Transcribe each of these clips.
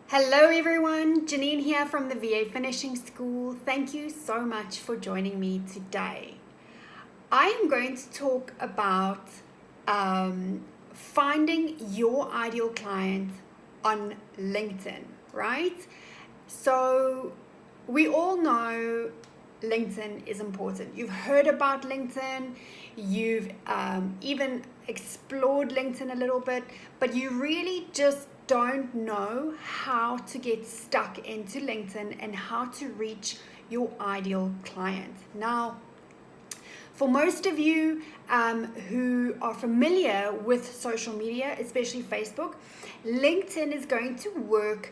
Hello everyone, Janine here from the VA Finishing School. Thank you so much for joining me today. I am going to talk about finding your ideal client on LinkedIn, right? So we all know LinkedIn is important. You've heard about LinkedIn, you've even explored LinkedIn a little bit, but you really just don't know how to get stuck into LinkedIn and how to reach your ideal client. Now, for most of you who are familiar with social media, especially Facebook, LinkedIn is going to work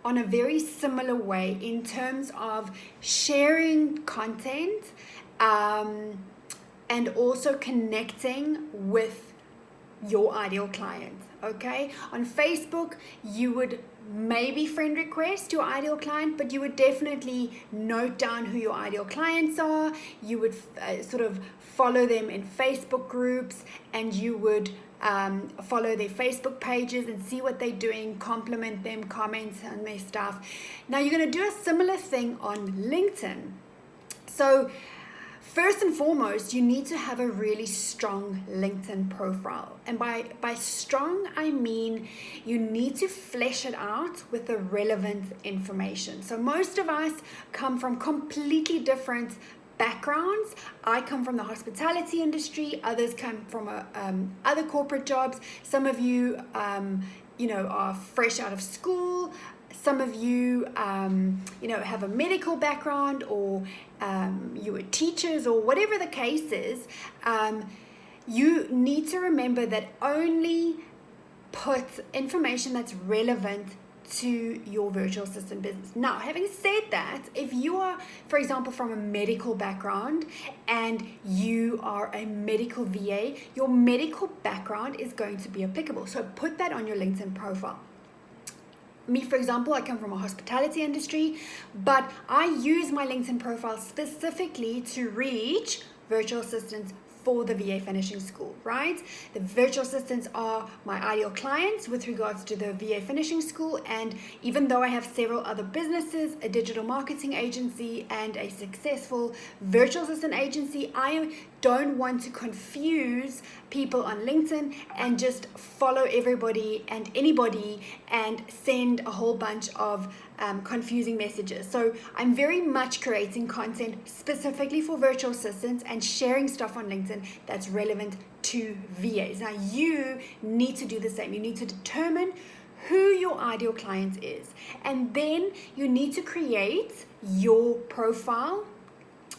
on a very similar way in terms of sharing content and also connecting with your ideal client. Okay, on Facebook you would maybe friend request your ideal client, but you would definitely note down who your ideal clients are. You would sort of follow them in Facebook groups, and you would follow their Facebook pages and see what they're doing, compliment them, comment on their stuff. Now you're going to do a similar thing on LinkedIn. So first and foremost, you need to have a really strong LinkedIn profile. And by strong, I mean you need to flesh it out with the relevant information. So most of us come from completely different backgrounds. I come from the hospitality industry. Others come from other corporate jobs. Some of you, are fresh out of school. Some of you, have a medical background, or you were teachers, or whatever the case is. You need to remember that only put information that's relevant to your virtual assistant business. Now, having said that, if you are, for example, from a medical background and you are a medical VA, your medical background is going to be applicable. So put that on your LinkedIn profile. Me, for example, I come from a hospitality industry, but I use my LinkedIn profile specifically to reach virtual assistants for the VA Finishing School, right? The virtual assistants are my ideal clients with regards to the VA Finishing School, and even though I have several other businesses, a digital marketing agency and a successful virtual assistant agency, I don't want to confuse people on LinkedIn and just follow everybody and anybody and send a whole bunch of confusing messages. So I'm very much creating content specifically for virtual assistants and sharing stuff on LinkedIn that's relevant to VAs. Now you need to do the same. You need to determine who your ideal client is, and then you need to create your profile.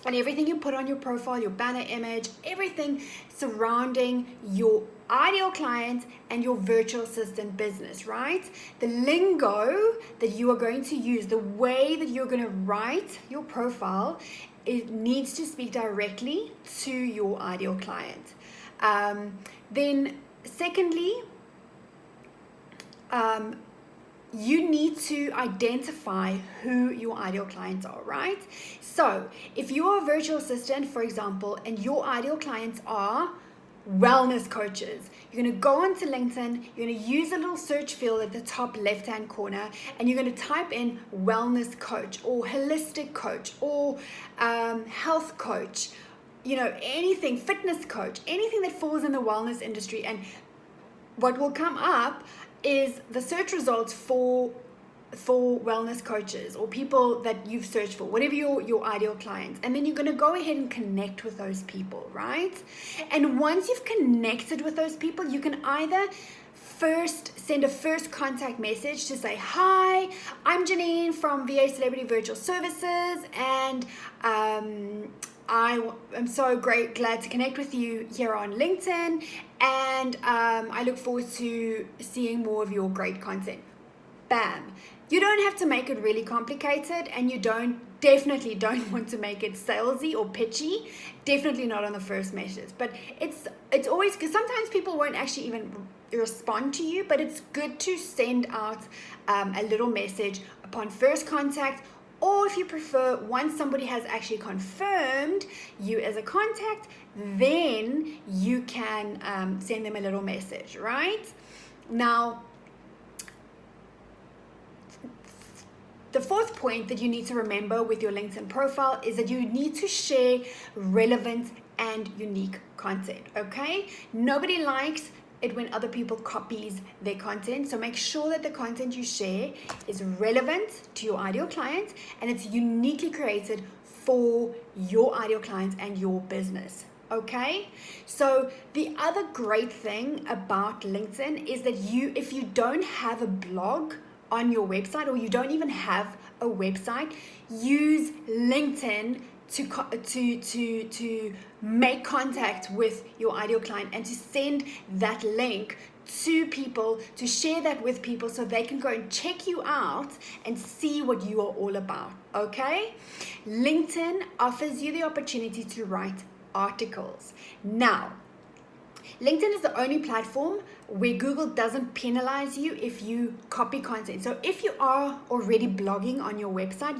And everything you put on your profile, your banner image, everything surrounding your ideal client and your virtual assistant business, right? The lingo that you are going to use, the way that you're going to write your profile, it needs to speak directly to your ideal client. Then secondly, you need to identify who your ideal clients are, right? So if you're a virtual assistant, for example, and your ideal clients are wellness coaches, you're going to go onto LinkedIn, you're going to use a little search field at the top left-hand corner, and you're going to type in wellness coach or holistic coach or health coach, anything, fitness coach, anything that falls in the wellness industry. And what will come up is the search results for wellness coaches or people that you've searched for, whatever your ideal clients. And then you're going to go ahead and connect with those people, right? And once you've connected with those people, you can either first send a first contact message to say, hi, I'm Janine from VA Celebrity Virtual Services, and I am so glad to connect with you here on LinkedIn, and I look forward to seeing more of your great content. Bam. You don't have to make it really complicated, and you definitely don't want to make it salesy or pitchy. Definitely not on the first message. But it's always, because sometimes people won't actually even respond to you, but it's good to send out a little message upon first contact, or if you prefer, once somebody has actually confirmed you as a contact, then you can send them a little message, right? Now, the fourth point that you need to remember with your LinkedIn profile is that you need to share relevant and unique content, okay? Nobody likes it when other people copies their content, so make sure that the content you share is relevant to your ideal client and it's uniquely created for your ideal clients and your business. Okay, so the other great thing about LinkedIn is that if you don't have a blog on your website, or you don't even have a website, use LinkedIn to make contact with your ideal client and to send that link to people, to share that with people so they can go and check you out and see what you are all about. Okay, LinkedIn offers you the opportunity to write articles. Now, LinkedIn is the only platform where Google doesn't penalize you if you copy content. So if you are already blogging on your website,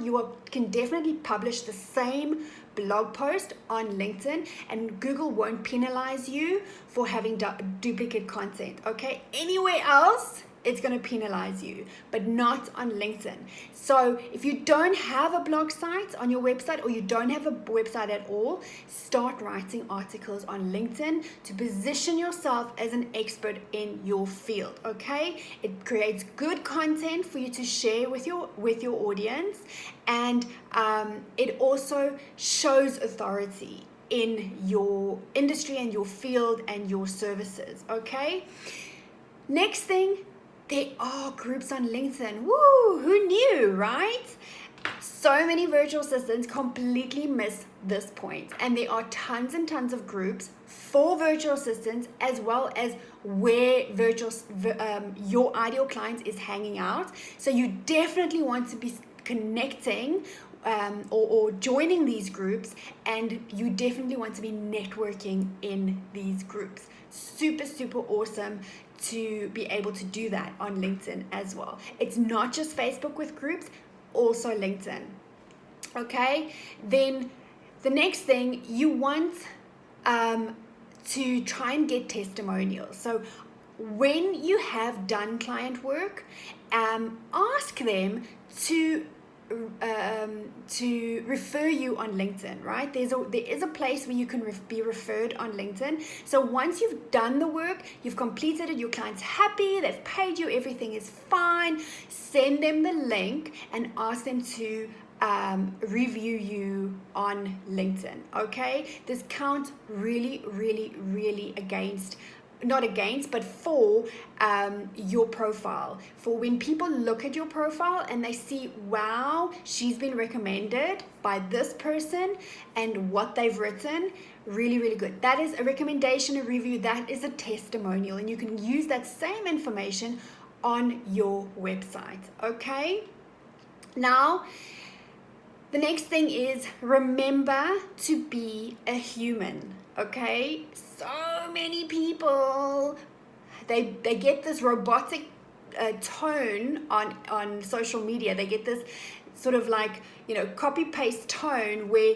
can definitely publish the same blog post on LinkedIn and Google won't penalize you for having duplicate content. Okay, anywhere else it's going to penalize you, but not on LinkedIn. So if you don't have a blog site on your website, or you don't have a website at all, start writing articles on LinkedIn to position yourself as an expert in your field. Okay, it creates good content for you to share with your audience, and it also shows authority in your industry and your field and your services. Okay, next thing, there are groups on LinkedIn. Woo, who knew, right? So many virtual assistants completely miss this point. And there are tons and tons of groups for virtual assistants, as well as where your ideal client is hanging out. So you definitely want to be connecting or joining these groups, and you definitely want to be networking in these groups. Super, super awesome to be able to do that on LinkedIn as well. It's not just Facebook with groups, also LinkedIn. Okay, then the next thing, you want to try and get testimonials. So when you have done client work, ask them to refer you on LinkedIn, right? There is a place where you can be referred on LinkedIn. So once you've done the work, you've completed it, your client's happy, they've paid you, everything is fine, send them the link and ask them to review you on LinkedIn. Okay, this counts really, really, really for your profile. For when people look at your profile and they see, wow, she's been recommended by this person and what they've written, really, really good. That is a recommendation, a review, that is a testimonial, and you can use that same information on your website. Okay, now the next thing is, remember to be a human. Okay, so many people, they get this robotic tone on social media. They get this sort of like, copy paste tone where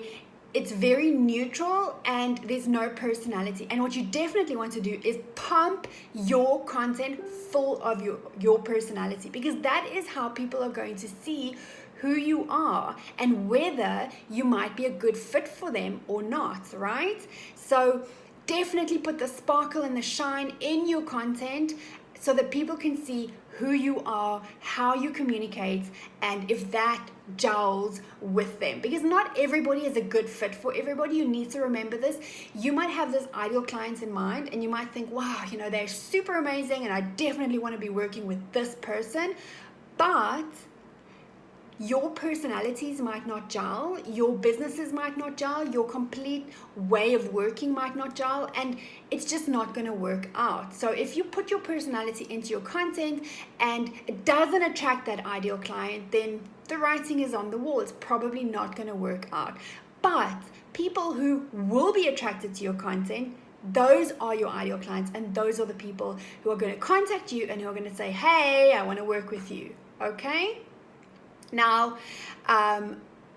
it's very neutral and there's no personality. And what you definitely want to do is pump your content full of your personality, because that is how people are going to see who you are and whether you might be a good fit for them or not, right? So definitely put the sparkle and the shine in your content so that people can see who you are, how you communicate, and if that gels with them. Because not everybody is a good fit for everybody. You need to remember this. You might have this ideal clients in mind and you might think, wow, they're super amazing and I definitely want to be working with this person, but your personalities might not gel, your businesses might not gel, your complete way of working might not gel, and it's just not going to work out. So if you put your personality into your content and it doesn't attract that ideal client, then the writing is on the wall. It's probably not going to work out. But people who will be attracted to your content, those are your ideal clients, and those are the people who are going to contact you and who are going to say, hey, I want to work with you. Okay? Now,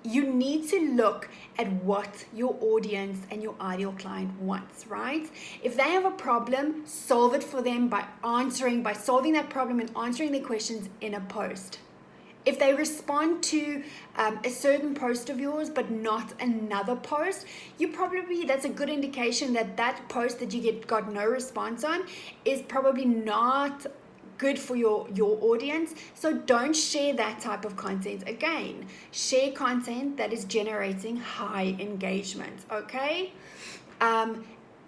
you need to look at what your audience and your ideal client wants, right? If they have a problem, solve it for them by solving that problem and answering their questions in a post. If they respond to a certain post of yours but not another post, that's a good indication that that post that you got no response on is probably not good for your audience. So don't share that type of content again. Share content that is generating high engagement, okay?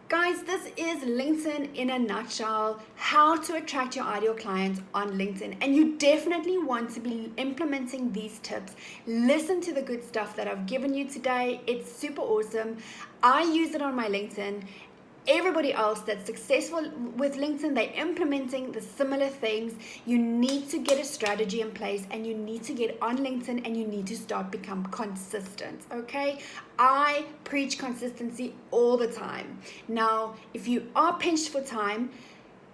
Guys, this is LinkedIn in a nutshell, how to attract your ideal clients on LinkedIn. And you definitely want to be implementing these tips. Listen to the good stuff that I've given you today. It's super awesome. I use it on my LinkedIn. Everybody else that's successful with LinkedIn, they're implementing the similar things. You need to get a strategy in place, and you need to get on LinkedIn, and you need to start become consistent, okay? I preach consistency all the time. Now, if you are pinched for time,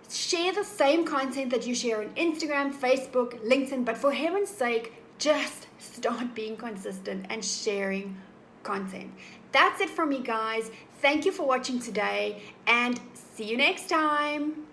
share the same content that you share on Instagram, Facebook, LinkedIn, but for heaven's sake, just start being consistent and sharing content. That's it from me, guys. Thank you for watching today, and see you next time.